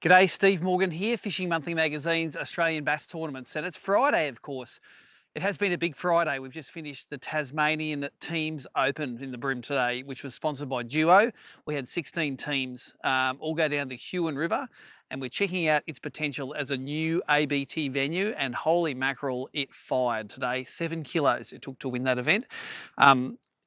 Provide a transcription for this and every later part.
G'day, Steve Morgan here, Fishing Monthly Magazine's Australian Bass Tournaments, and it's Friday, of course. It has been a big Friday. We've just finished the Tasmanian Teams Open in the BREAM today, which was sponsored by Duo. We had 16 teams all go down the Huon River, and we're checking out its potential as a new ABT venue, and holy mackerel, it fired today. 7 kilos it took to win that event.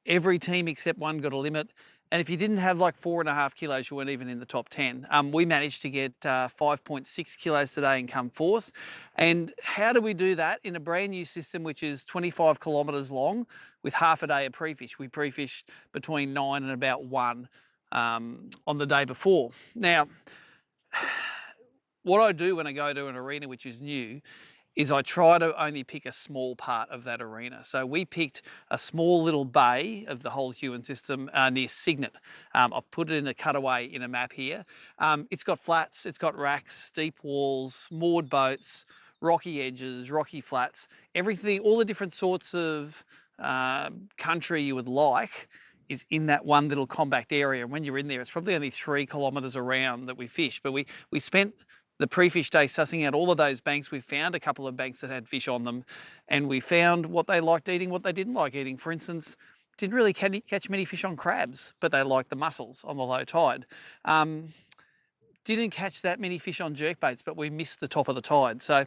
Every team except one got a limit. And if you didn't have like 4.5 kilos, you weren't even in the top 10. We managed to get 5.6 kilos today and come fourth. And how do we do that in a brand new system, which is 25 kilometres long with half a day of pre-fish? We pre-fished between 9 and about 1 on the day before. Now, what I do when I go to an arena which is new is I try to only pick a small part of that arena. So we picked a small little bay of the whole Huon system near Signet. I've put it in a cutaway in a map here. It's got flats, it's got racks, steep walls, moored boats, rocky edges, rocky flats, everything, all the different sorts of country you would like is in that one little compact area. And when you're in there, it's probably only 3 kilometres around that we fish. But we spent the pre-fish day sussing out all of those banks. We found a couple of banks that had fish on them, and we found what they liked eating, what they didn't like eating. For instance, didn't really catch many fish on crabs, but they liked the mussels on the low tide. Didn't catch that many fish on jerkbaits, but we missed the top of the tide. So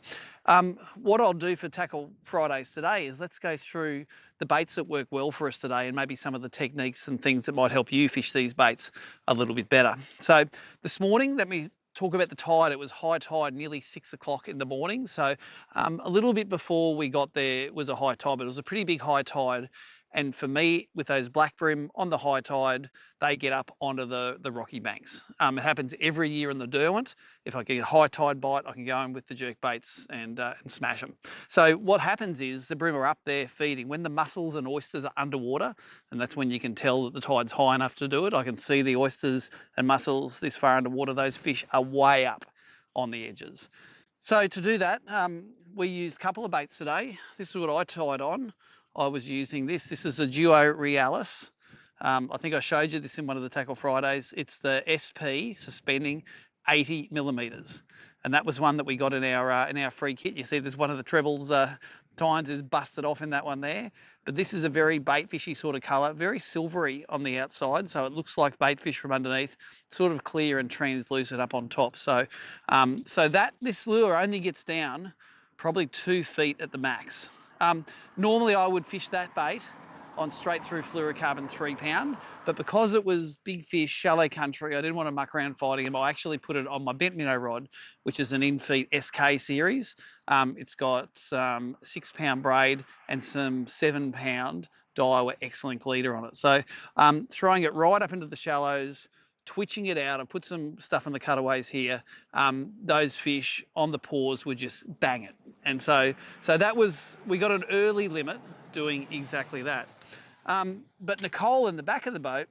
what I'll do for Tackle Fridays today is let's go through the baits that work well for us today and maybe some of the techniques and things that might help you fish these baits a little bit better. So this morning, let me talk about the tide. It was high tide, nearly 6 o'clock in the morning. So a little bit before we got there was a high tide, but it was a pretty big high tide. And for me, with those black bream on the high tide, they get up onto the rocky banks. It happens every year in the Derwent. If I get a high tide bite, I can go in with the jerk baits and smash them. So what happens is the bream are up there feeding. When the mussels and oysters are underwater, and that's when you can tell that the tide's high enough to do it. I can see the oysters and mussels this far underwater. Those fish are way up on the edges. So to do that, we used a couple of baits today. This is what I tied on. I was using this. This is a Duo Realis. I think I showed you this in one of the Tackle Fridays. It's the SP suspending 80 millimeters, and that was one that we got in our free kit. You see, there's one of the trebles tines is busted off in that one there. But this is a very bait fishy sort of colour, very silvery on the outside, so it looks like bait fish from underneath, sort of clear and translucent up on top. So, this lure only gets down probably 2 feet at the max. Normally I would fish that bait on straight through fluorocarbon 3 pound, but because it was big fish, shallow country, I didn't want to muck around fighting them. I actually put it on my bent minnow rod, which is an in-feet SK series. It's got 6 pound braid and some 7 pound Daiwa excellent leader on it. So throwing it right up into the shallows, twitching it out. I put some stuff in the cutaways here. Those fish on the paws would just bang it. And so that was, we got an early limit doing exactly that. But Nicole in the back of the boat,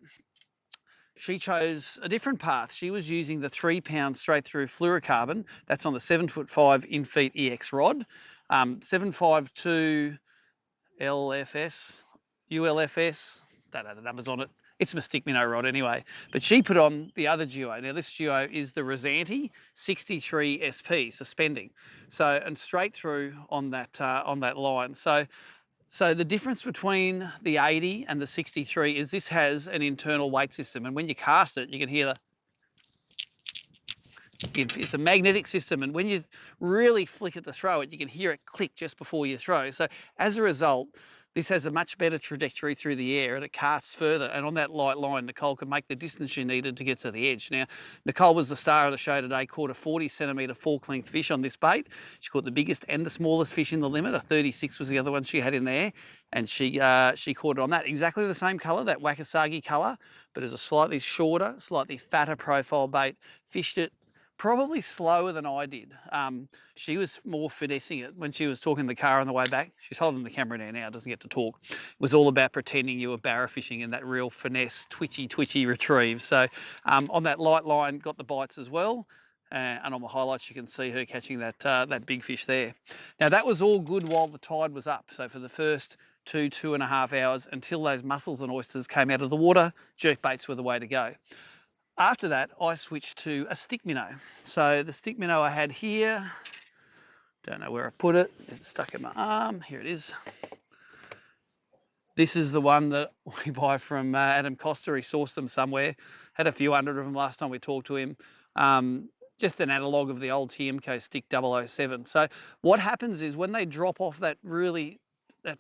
she chose a different path. She was using the 3 pound straight through fluorocarbon. That's on the 7'5" in-feet EX rod. 752 LFS, ULFS, don't know the numbers on it. It's my stick minnow rod anyway. But she put on the other duo. Now this duo is the Rosanti 63 SP suspending. So, and straight through on that line. So the difference between the 80 and the 63 is this has an internal weight system. And when you cast it, you can hear it's a magnetic system. And when you really flick it to throw it, you can hear it click just before you throw. So as a result, this has a much better trajectory through the air and it casts further. And on that light line, Nicole could make the distance she needed to get to the edge. Now, Nicole was the star of the show today, caught a 40 centimetre fork length fish on this bait. She caught the biggest and the smallest fish in the limit. A 36 was the other one she had in there. And she caught it on that. Exactly the same colour, that Wakasagi colour, but as a slightly shorter, slightly fatter profile bait. Fished it probably slower than I did. She was more finessing it when she was talking in the car on the way back. She's holding the camera now, doesn't get to talk. It was all about pretending you were barra fishing and that real finesse, twitchy retrieve. So on that light line, got the bites as well. And on the highlights, you can see her catching that big fish there. Now that was all good while the tide was up. So for the first 2.5 hours until those mussels and oysters came out of the water, jerk baits were the way to go. after that, I switched to a stick minnow. So the stick minnow I had here, don't know where I put it, it's stuck in my arm, here it is. This is the one that we buy from Adam Costa. He sourced them somewhere. Had a few hundred of them last time we talked to him. Just an analogue of the old TMCO stick 007. So what happens is when they drop off that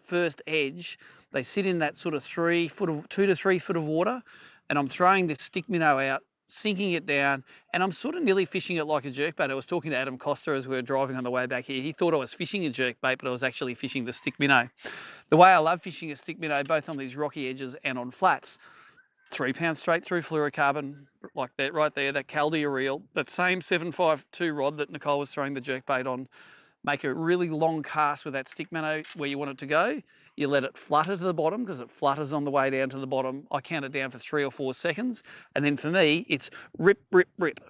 first edge, they sit in that sort of 2 to 3 foot of water, and I'm throwing this stick minnow out, sinking it down, and I'm sort of nearly fishing it like a jerkbait. I was talking to Adam Costa as we were driving on the way back here. He thought I was fishing a jerkbait, but I was actually fishing the stick minnow. The way I love fishing a stick minnow, both on these rocky edges and on flats, 3 pounds straight through fluorocarbon, like that right there, that Caldia reel, that same 752 rod that Nicole was throwing the jerkbait on. Make a really long cast with that stick minnow where you want it to go. You let it flutter to the bottom because it flutters on the way down to the bottom. I count it down for 3 or 4 seconds. And then for me, it's rip, rip, rip.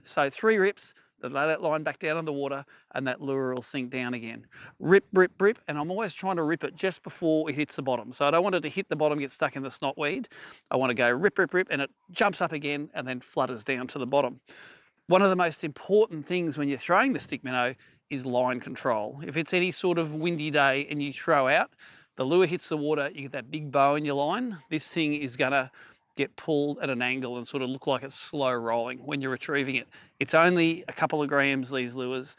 So 3 rips, then lay that line back down on the water and that lure will sink down again. Rip, rip, rip. And I'm always trying to rip it just before it hits the bottom. So I don't want it to hit the bottom, get stuck in the snotweed. I want to go rip, rip, rip, and it jumps up again and then flutters down to the bottom. One of the most important things when you're throwing the stick minnow is line control. If it's any sort of windy day and you throw out, the lure hits the water, you get that big bow in your line, this thing is gonna get pulled at an angle and sort of look like it's slow rolling when you're retrieving it. It's only a couple of grams, these lures.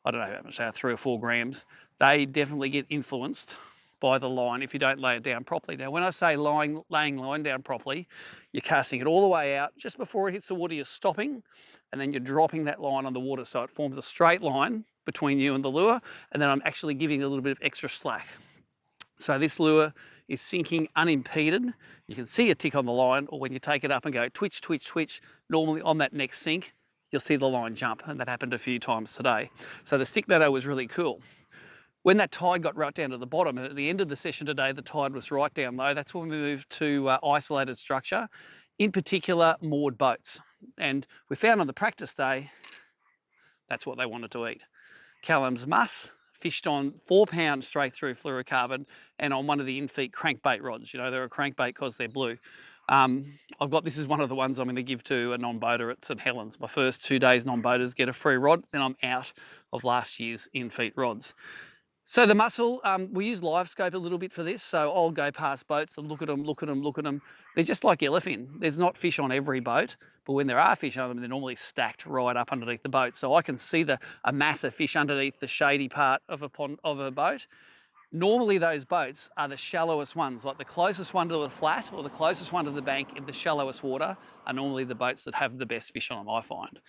I don't know how much they are, 3 or 4 grams. They definitely get influenced by the line if you don't lay it down properly. Now, when I say laying line down properly, you're casting it all the way out. Just before it hits the water, you're stopping, and then you're dropping that line on the water so it forms a straight line between you and the lure, and then I'm actually giving a little bit of extra slack. So this lure is sinking unimpeded. You can see a tick on the line, or when you take it up and go twitch, twitch, twitch, normally on that next sink, you'll see the line jump, and that happened a few times today. So the stick minnow was really cool. When that tide got right down to the bottom, and at the end of the session today, the tide was right down low, that's when we moved to isolated structure, in particular moored boats. And we found on the practice day, that's what they wanted to eat. Callum's muss, fished on 4 pounds straight through fluorocarbon and on one of the in-feet crankbait rods. You know, they're a crankbait because they're blue. This is one of the ones I'm going to give to a non-boater at St Helens. My first 2 days non-boaters get a free rod, then I'm out of last year's in-feet rods. So the mussel, we use live scope a little bit for this. So I'll go past boats and look at them, look at them, look at them. They're just like yellowfin. There's not fish on every boat, but when there are fish on them, they're normally stacked right up underneath the boat. So I can see a mass of fish underneath the shady part of a boat. Normally those boats are the shallowest ones, like the closest one to the flat or the closest one to the bank in the shallowest water are normally the boats that have the best fish on them, I find.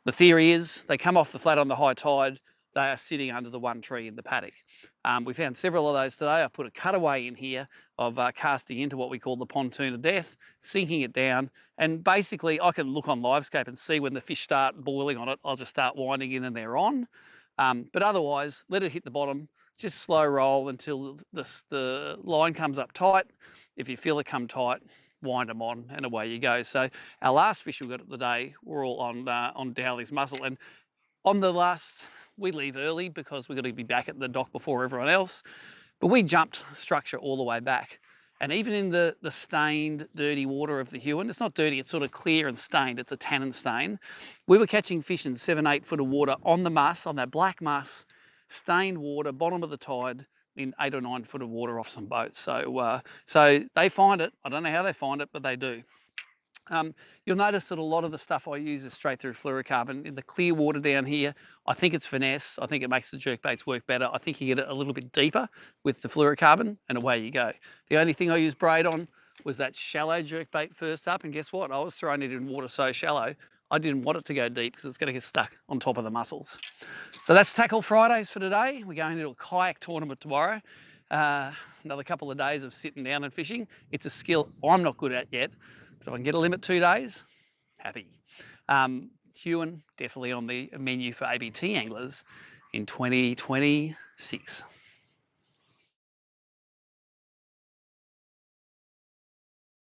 The theory is they come off the flat on the high tide, they are sitting under the one tree in the paddock. We found several of those today. I've put a cutaway in here of casting into what we call the pontoon of death, sinking it down, and basically I can look on livescope and see when the fish start boiling on it, I'll just start winding in and they're on. But otherwise, let it hit the bottom, just slow roll until the line comes up tight. If you feel it come tight, wind them on and away you go. So our last fish we got of the day were all on Dowley's mussel, and on the last, we leave early because we've got to be back at the dock before everyone else, but we jumped structure all the way back. And even in the stained, dirty water of the Huon, it's not dirty, it's sort of clear and stained, it's a tannin stain. We were catching fish in 7-8 foot of water on the muss, on that black muss, stained water, bottom of the tide, in 8 or 9 foot of water off some boats. So they find it. I don't know how they find it, but they do. You'll notice that a lot of the stuff I use is straight through fluorocarbon. In the clear water down here, I think it's finesse. I think it makes the jerkbaits work better. I think you get it a little bit deeper with the fluorocarbon, and away you go. The only thing I used braid on was that shallow jerkbait first up, and guess what? I was throwing it in water so shallow, I didn't want it to go deep because it's going to get stuck on top of the mussels. So that's Tackle Fridays for today. We're going into a kayak tournament tomorrow. Another couple of days of sitting down and fishing. It's a skill I'm not good at yet. So if I can get a limit 2 days, happy. Huon, definitely on the menu for ABT anglers in 2026.